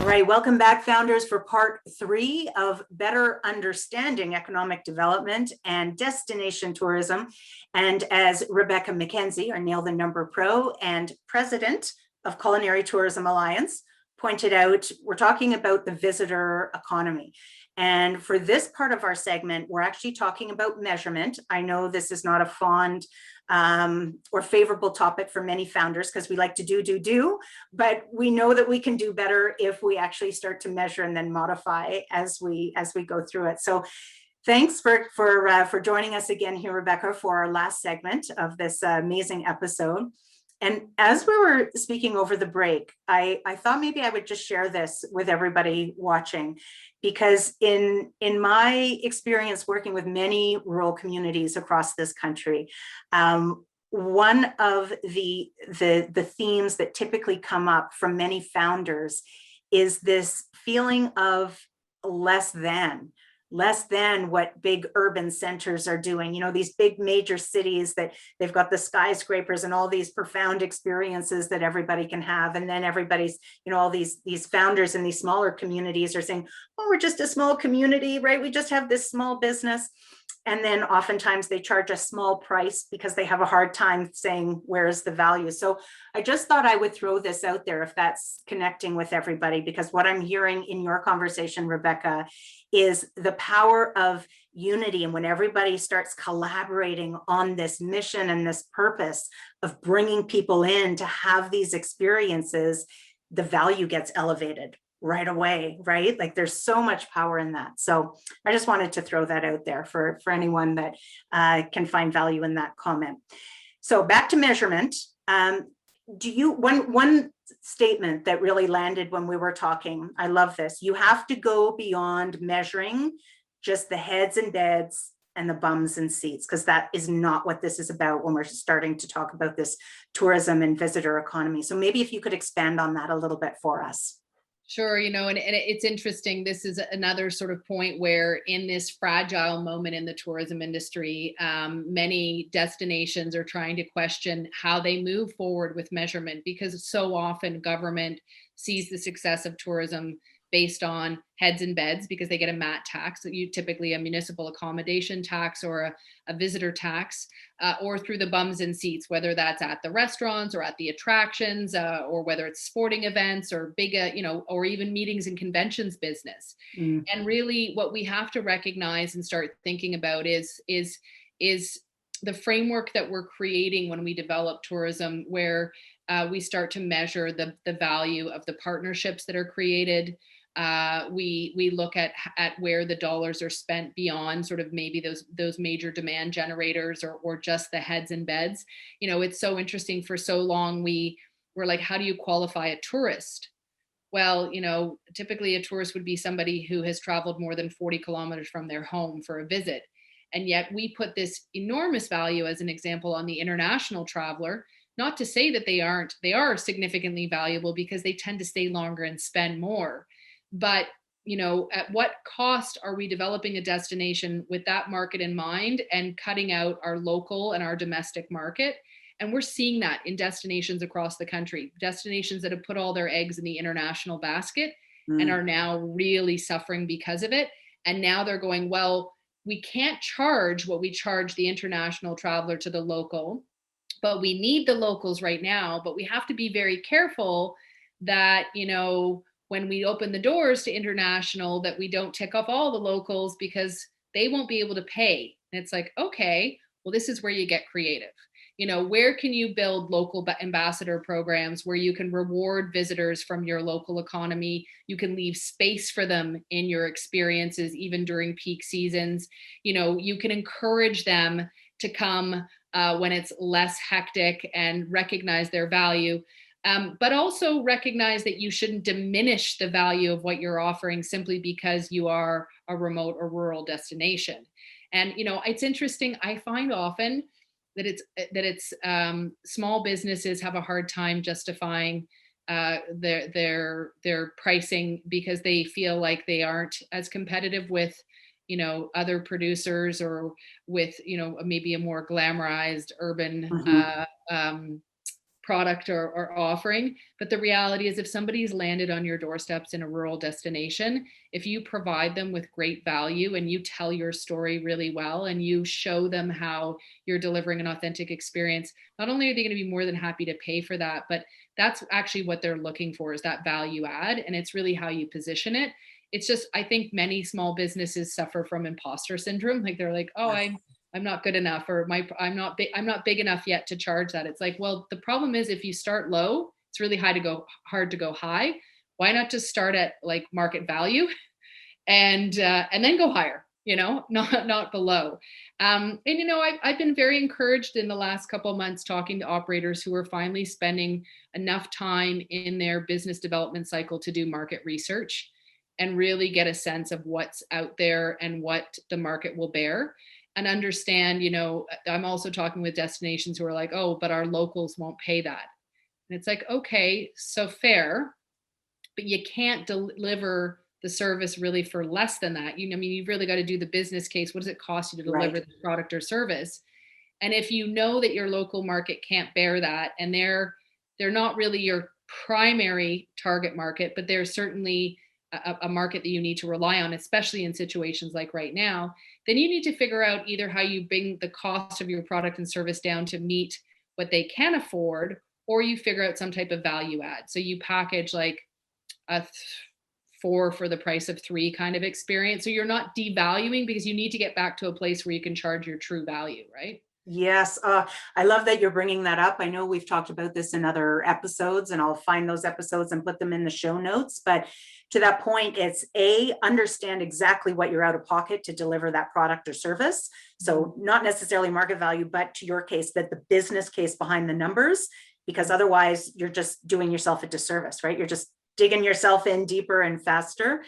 All right, welcome back, founders, for part 3 of Better Understanding Economic Development and Destination Tourism. And as Rebecca Mackenzie, our Nail the Number Pro and President of Culinary Tourism Alliance, pointed out, we're talking about the visitor economy. And for this part of our segment, we're actually talking about measurement. I know this is not a fond or favorable topic for many founders because we like to do, but we know that we can do better if we actually start to measure and then modify as we go through it. So thanks for joining us again here, Rebecca, for our last segment of this amazing episode. And as we were speaking over the break, I thought maybe I would just share this with everybody watching, because in my experience working with many rural communities across this country, one of the themes that typically come up from many founders is this feeling of less than what big urban centers are doing. You know, these big major cities that they've got the skyscrapers and all these profound experiences that everybody can have. And then everybody's, you know, all these founders in these smaller communities are saying, oh, we're just a small community, right? We just have this small business. And then oftentimes they charge a small price because they have a hard time saying, where's the value? So I just thought I would throw this out there if that's connecting with everybody, because what I'm hearing in your conversation, Rebecca, is the power of unity. And when everybody starts collaborating on this mission and this purpose of bringing people in to have these experiences, the value gets elevated right away, right? Like there's so much power in that. So I just wanted to throw that out there for anyone that can find value in that comment. So back to measurement. One statement that really landed when we were talking, I love this. You have to go beyond measuring just the heads and beds and the bums and seats, because that is not what this is about when we're starting to talk about this tourism and visitor economy. So maybe if you could expand on that a little bit for us. Sure, you know, and it's interesting. This is another sort of point where in this fragile moment in the tourism industry, many destinations are trying to question how they move forward with measurement, because so often government sees the success of tourism based on heads and beds because they get a MAT tax, typically a municipal accommodation tax or a visitor tax, or through the bums and seats, whether that's at the restaurants or at the attractions, or whether it's sporting events or big, or even meetings and conventions business. And really what we have to recognize and start thinking about is the framework that we're creating when we develop tourism, where we start to measure the value of the partnerships that are created. We look at where the dollars are spent beyond sort of maybe those major demand generators or just the heads and beds. You know, it's so interesting. For so long we're like, how do you qualify a tourist? Well, you know, typically a tourist would be somebody who has traveled more than 40 kilometers from their home for a visit. And yet we put this enormous value, as an example, on the international traveler. Not to say that they are significantly valuable, because they tend to stay longer and spend more. But, you know, at what cost are we developing a destination with that market in mind and cutting out our local and our domestic market? And we're seeing that in destinations across the country, destinations that have put all their eggs in the international basket and are now really suffering because of it. And now they're going, well, we can't charge what we charge the international traveler to the local, but we need the locals right now. But we have to be very careful that, you know, when we open the doors to international, that we don't tick off all the locals because they won't be able to pay. And it's like, okay, well, this is where you get creative. You know, where can you build local ambassador programs where you can reward visitors from your local economy? You can leave space for them in your experiences, even during peak seasons. You know, you can encourage them to come when it's less hectic and recognize their value. But also recognize that you shouldn't diminish the value of what you're offering simply because you are a remote or rural destination. And, you know, it's interesting. I find often that it's small businesses have a hard time justifying their pricing because they feel like they aren't as competitive with, you know, other producers or with, you know, maybe a more glamorized urban product or offering. But the reality is, if somebody's landed on your doorsteps in a rural destination, if you provide them with great value and you tell your story really well and you show them how you're delivering an authentic experience, not only are they going to be more than happy to pay for that, but that's actually what they're looking for, is that value add. And it's really how you position it. It's just, I think many small businesses suffer from imposter syndrome. Like they're like, oh, I'm not good enough, or I'm not big enough yet to charge that. It's like, well, the problem is if you start low, it's really hard to go high. Why not just start at like market value and then go higher, not below. And I've been very encouraged in the last couple of months talking to operators who are finally spending enough time in their business development cycle to do market research and really get a sense of what's out there and what the market will bear. And understand, I'm also talking with destinations who are like, oh, but our locals won't pay that. And it's like, okay, so fair, but you can't deliver the service really for less than that. You've really got to do the business case. What does it cost you to deliver the product or service? And if you know that your local market can't bear that, and they're not really your primary target market, but they're certainly a market that you need to rely on, especially in situations like right now, then you need to figure out either how you bring the cost of your product and service down to meet what they can afford, or you figure out some type of value add. So you package like a 4 for the price of 3 kind of experience. So you're not devaluing, because you need to get back to a place where you can charge your true value, right? Yes, I love that you're bringing that up. I know we've talked about this in other episodes, and I'll find those episodes and put them in the show notes. But to that point, it's understand exactly what you're out of pocket to deliver that product or service. So not necessarily market value, but to your case, that the business case behind the numbers, because otherwise you're just doing yourself a disservice, right? You're just digging yourself in deeper and faster.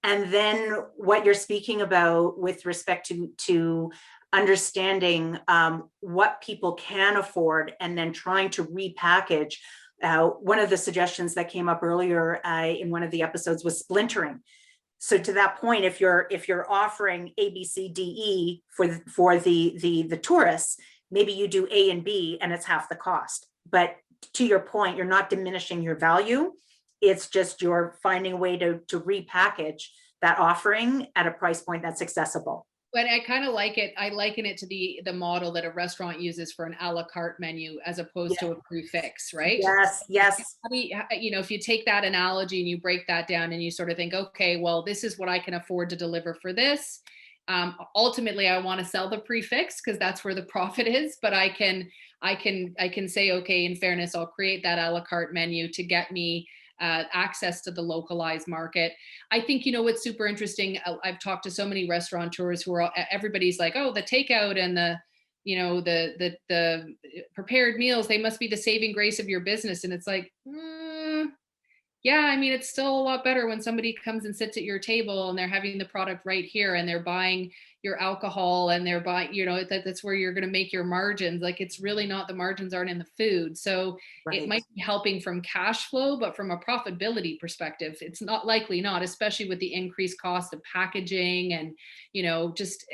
And then what you're speaking about with respect to understanding what people can afford, and then trying to repackage. One of the suggestions that came up earlier in one of the episodes was splintering. So to that point, if you're offering A, B, C, D, E for the tourists, maybe you do A and B and it's half the cost. But to your point, you're not diminishing your value. It's just you're finding a way to repackage that offering at a price point that's accessible. But I kind of like it. I liken it to the model that a restaurant uses for an a la carte menu, as opposed to a prix-fixe, right? Yes. If you take that analogy and you break that down and you sort of think, okay, well, this is what I can afford to deliver for this. Ultimately, I want to sell the prix-fixe because that's where the profit is. But I can say, okay, in fairness, I'll create that a la carte menu to get me access to the localized market. I think, what's super interesting, I've talked to so many restaurateurs who are, everybody's like, oh, the takeout and the prepared meals, they must be the saving grace of your business. And it's like, yeah, it's still a lot better when somebody comes and sits at your table and they're having the product right here and they're buying your alcohol and they're buying, that's where you're going to make your margins. Like, it's really not, the margins aren't in the food. So it might be helping from cash flow, but from a profitability perspective, it's not likely not, especially with the increased cost of packaging and, just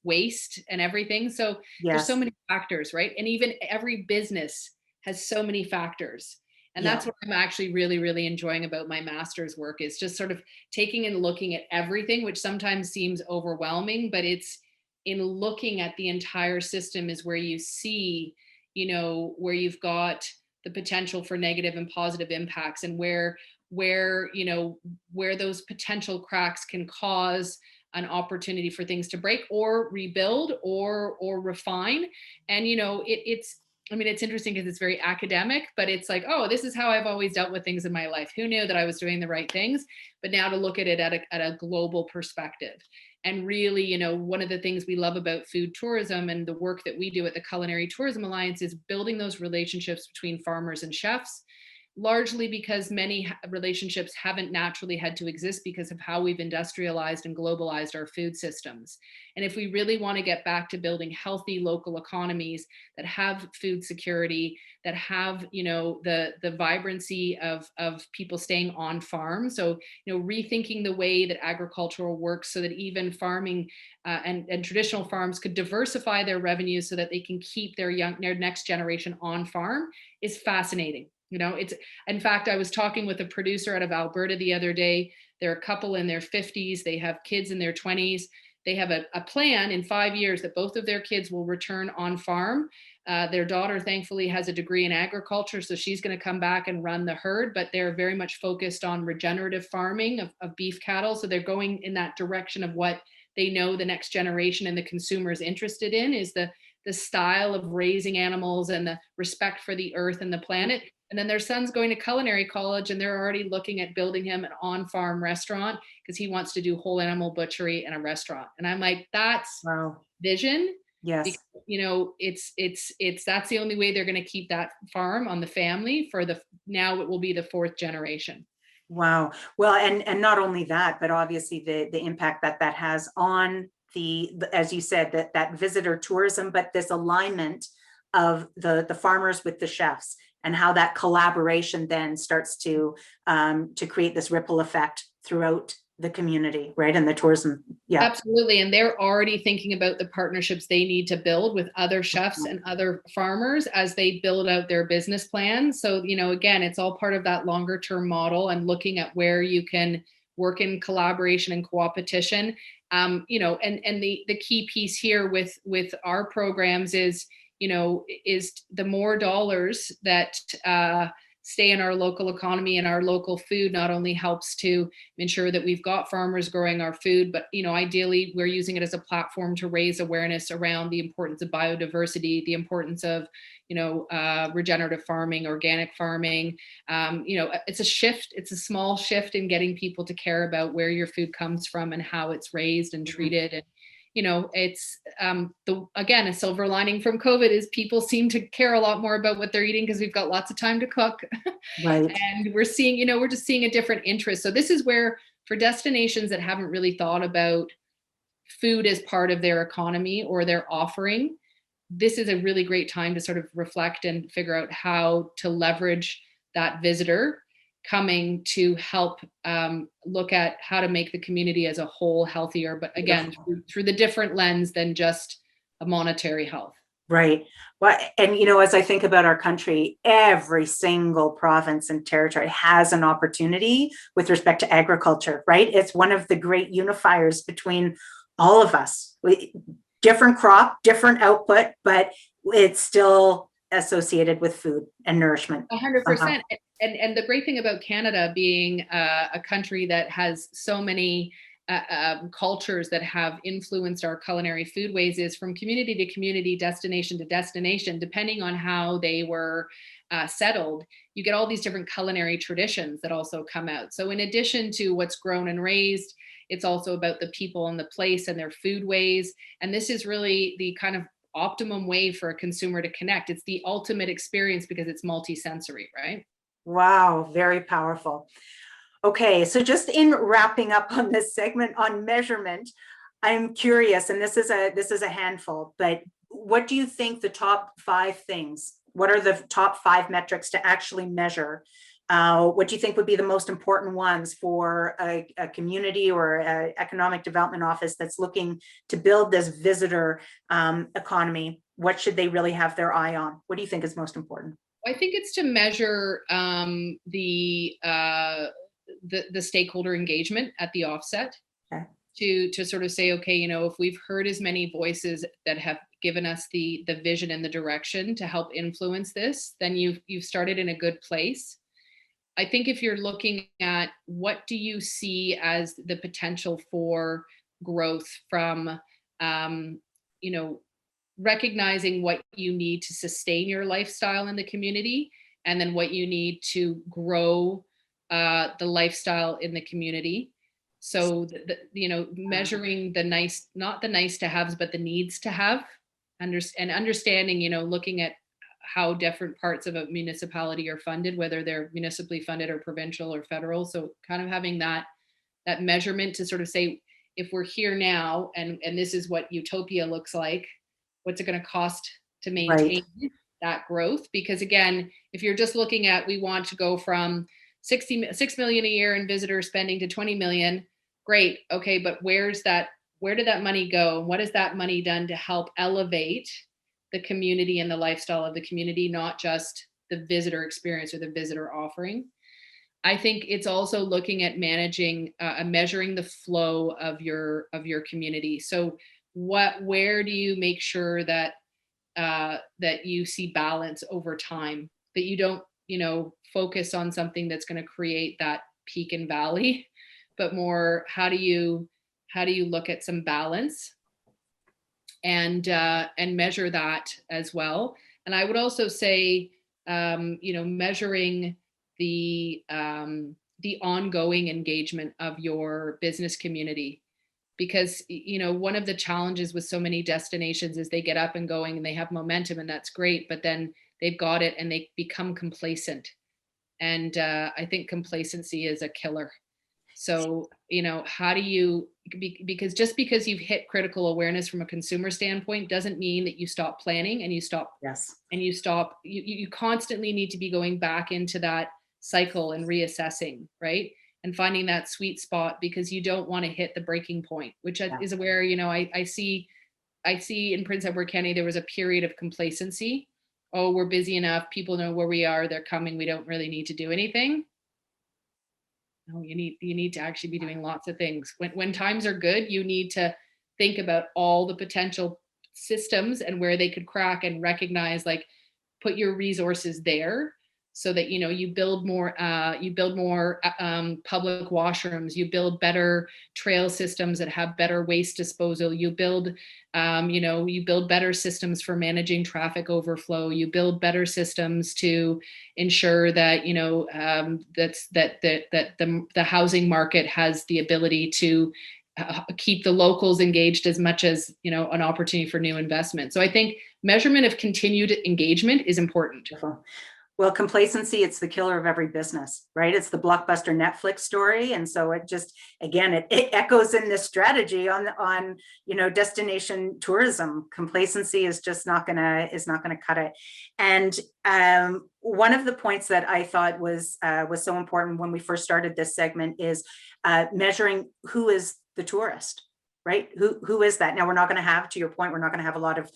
waste and everything. So there's so many factors, right? And even every business has so many factors. And that's what I'm actually really, really enjoying about my master's work, is just sort of taking and looking at everything, which sometimes seems overwhelming, but it's in looking at the entire system is where you see, where you've got the potential for negative and positive impacts, and where those potential cracks can cause an opportunity for things to break or rebuild or refine. And, it's interesting because it's very academic, but it's like, oh, this is how I've always dealt with things in my life. Who knew that I was doing the right things? But now to look at it at a global perspective. And really, one of the things we love about food tourism and the work that we do at the Culinary Tourism Alliance is building those relationships between farmers and chefs, largely because many relationships haven't naturally had to exist because of how we've industrialized and globalized our food systems. And if we really want to get back to building healthy local economies that have food security, that have, the vibrancy of people staying on farm. So, rethinking the way that agricultural works so that even farming and traditional farms could diversify their revenues so that they can keep their next generation on farm is fascinating. It's, in fact, I was talking with a producer out of Alberta the other day. They're a couple in their 50s. They have kids in their 20s. They have a plan in 5 years that both of their kids will return on farm. Their daughter, thankfully, has a degree in agriculture, so she's going to come back and run the herd, but they're very much focused on regenerative farming of beef cattle. So they're going in that direction of what they know the next generation and the consumer is interested in, is the style of raising animals and the respect for the earth and the planet. And then their son's going to culinary college and they're already looking at building him an on-farm restaurant because he wants to do whole animal butchery and a restaurant. And I'm like, that's Wow. vision. Yes. Because, it's that's the only way they're going to keep that farm on the family now it will be the fourth generation. Wow. Well, and not only that, but obviously the impact that has on as you said, that visitor tourism, but this alignment of the farmers with the chefs and how that collaboration then starts to create this ripple effect throughout the community, right? And the tourism. Yeah. Absolutely. And they're already thinking about the partnerships they need to build with other chefs and other farmers as they build out their business plans. So, again, it's all part of that longer term model and looking at where you can work in collaboration and co-opetition. And the key piece here with our programs is the more dollars that stay in our local economy and our local food not only helps to ensure that we've got farmers growing our food, but ideally we're using it as a platform to raise awareness around the importance of biodiversity, the importance of regenerative farming, organic farming. It's a shift. It's a small shift in getting people to care about where your food comes from and how it's raised and treated. And it's again, a silver lining from COVID is people seem to care a lot more about what they're eating because we've got lots of time to cook. Right. And we're seeing, we're just seeing a different interest. So this is where, for destinations that haven't really thought about food as part of their economy or their offering, this is a really great time to sort of reflect and figure out how to leverage that visitor coming to help look at how to make the community as a whole healthier, but again, through the different lens than just a monetary health. Right. Well, and as I think about our country, every single province and territory has an opportunity with respect to agriculture, right? It's one of the great unifiers between all of us. Different crop, different output, but it's still associated with food and nourishment. 100%. And the great thing about Canada being a country that has so many cultures that have influenced our culinary foodways is from community to community, destination to destination, depending on how they were settled, you get all these different culinary traditions that also come out. So in addition to what's grown and raised, it's also about the people and the place and their foodways. And this is really the kind of optimum way for a consumer to connect. It's the ultimate experience because it's multi-sensory, right? Wow, very powerful. Okay, so just in wrapping up on this segment on measurement, I'm curious, and this is a handful, but what do you think the top 5 things? What are the top 5 metrics to actually measure? What do you think would be the most important ones for a community or an economic development office that's looking to build this visitor economy? What should they really have their eye on? What do you think is most important? I think it's to measure the stakeholder engagement at the offset. Okay. To sort of say, okay, if we've heard as many voices that have given us the vision and the direction to help influence this, then you've started in a good place. I think if you're looking at what do you see as the potential for growth from, recognizing what you need to sustain your lifestyle in the community, and then what you need to grow the lifestyle in the community. So, measuring not the nice to haves, but the needs to have, and understanding, looking at how different parts of a municipality are funded, whether they're municipally funded or provincial or federal. So kind of having that measurement to sort of say, if we're here now and this is what utopia looks like, what's it going to cost to maintain that growth? Because again, if you're just looking at, we want to go from 6 million a year in visitor spending to 20 million, great. Okay, but where did that money go? What has that money done to help elevate the community and the lifestyle of the community, not just the visitor experience or the visitor offering? I think it's also looking at managing, measuring the flow of your community. So where do you make sure that that you see balance over time, that you don't, focus on something that's going to create that peak and valley, but more, how do you look at some balance and measure that as well? And I would also say, measuring the ongoing engagement of your business community, because one of the challenges with so many destinations is they get up and going and they have momentum, and that's great, but then they've got it and they become complacent, and I think complacency is a killer. So how do you, because just because you've hit critical awareness from a consumer standpoint doesn't mean that you stop planning and you stop you constantly need to be going back into that cycle and reassessing, right? And finding that sweet spot, because you don't want to hit the breaking point, which is where, I see in Prince Edward County, there was a period of complacency. Oh, we're busy enough. People know where we are. They're coming. We don't really need to do anything. No, you need to actually be doing lots of things. When times are good, you need to think about all the potential systems and where they could crack, and recognize, like, put your resources there, so that you build more public washrooms, you build better trail systems that have better waste disposal, you build better systems for managing traffic overflow, you build better systems to ensure that the housing market has the ability to keep the locals engaged as much as an opportunity for new investment. So I think measurement of continued engagement is important. Well, complacency, it's the killer of every business, right? It's the blockbuster Netflix story. And so it just, again, it echoes in this strategy on destination tourism. Complacency is just not gonna cut it. And one of the points that I thought was so important when we first started this segment is measuring who is the tourist, right? Who is that? Now, we're not going to have, to your point, we're not going to have a lot of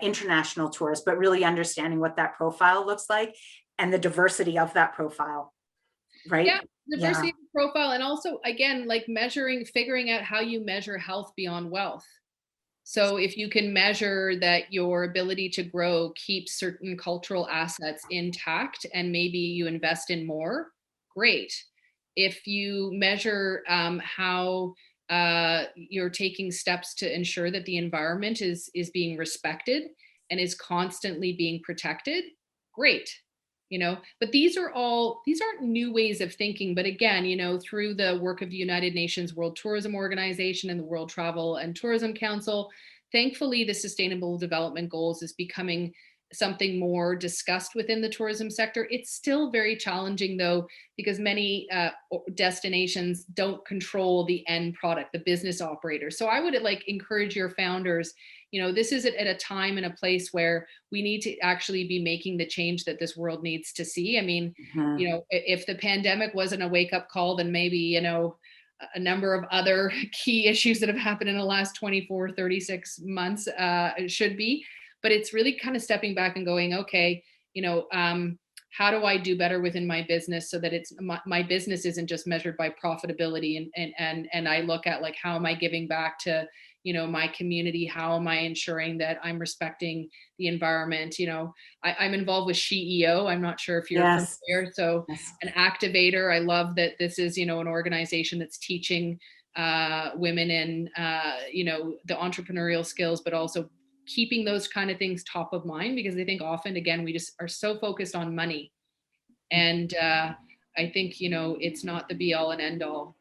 international tourists, but really understanding what that profile looks like and the diversity of that profile, right? Yeah, diversity of profile. And also, again, like figuring out how you measure health beyond wealth. So if you can measure that your ability to grow keeps certain cultural assets intact and maybe you invest in more, great. If you measure how you're taking steps to ensure that the environment is being respected and is constantly being protected, great. But these aren't new ways of thinking. But again, through the work of the United Nations World Tourism Organization and the World Travel and Tourism Council, thankfully the Sustainable Development Goals is becoming something more discussed within the tourism sector. It's still very challenging, though, because many destinations don't control the end product, the business operator. So I would encourage your founders, this is at a time and a place where we need to actually be making the change that this world needs to see. I mean, if the pandemic wasn't a wake-up call, then maybe, a number of other key issues that have happened in the last 24, 36 months should be. But it's really kind of stepping back and going, okay, how do I do better within my business so that it's my business isn't just measured by profitability, and I look at how am I giving back to my community? How am I ensuring that I'm respecting the environment? I'm involved with SheEO. I'm not sure if you're familiar. So an activator. I love that this is an organization that's teaching women in the entrepreneurial skills, but also keeping those kind of things top of mind, because I think often, again, we just are so focused on money. And I think, it's not the be all and end all.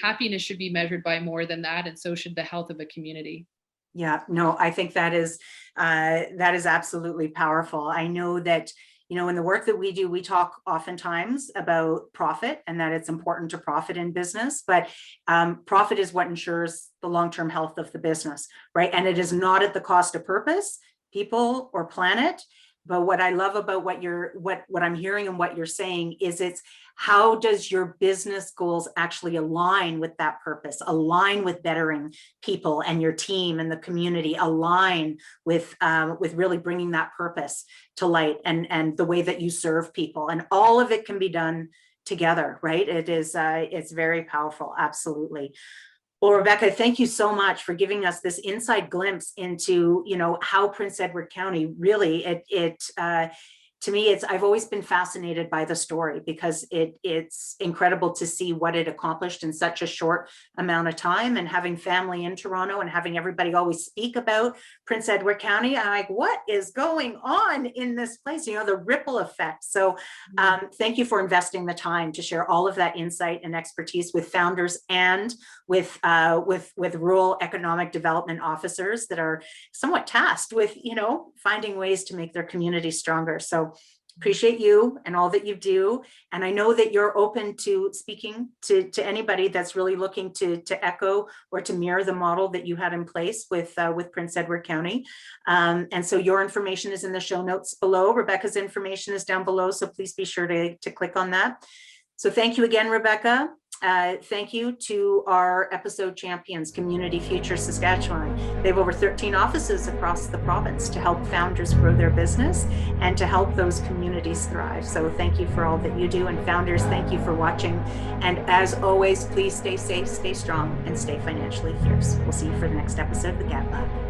Happiness should be measured by more than that. And so should the health of a community. Yeah, no, I think that is absolutely powerful. I know that, you know, in the work that we do, we talk oftentimes about profit and that it's important to profit in business, but profit is what ensures the long-term health of the business, right? And it is not at the cost of purpose, people, or planet. But what I love about what I'm hearing and what you're saying is it's how does your business goals actually align with that purpose, align with bettering people and your team and the community, align with really bringing that purpose to light and the way that you serve people, and all of it can be done together, right? It's very powerful, absolutely. Well, Rebecca, thank you so much for giving us this inside glimpse into, you know, how Prince Edward County really, to me, I've always been fascinated by the story because it's incredible to see what it accomplished in such a short amount of time. And having family in Toronto and having everybody always speak about Prince Edward County, I'm like, what is going on in this place? You know, the ripple effect. So thank you for investing the time to share all of that insight and expertise with founders and with rural economic development officers that are somewhat tasked with, you know, finding ways to make their community stronger. So appreciate you and all that you do. And I know that you're open to speaking to anybody that's really looking to echo or to mirror the model that you had in place with Prince Edward County. And so your information is in the show notes below. Rebecca's information is down below, so please be sure to click on that. So thank you again, Rebecca. Thank you to our episode champions, Community Future Saskatchewan. They have over 13 offices across the province to help founders grow their business and to help those communities thrive. So thank you for all that you do. And founders, thank you for watching. And as always, please stay safe, stay strong, and stay financially fierce. We'll see you for the next episode of the Gab Lab.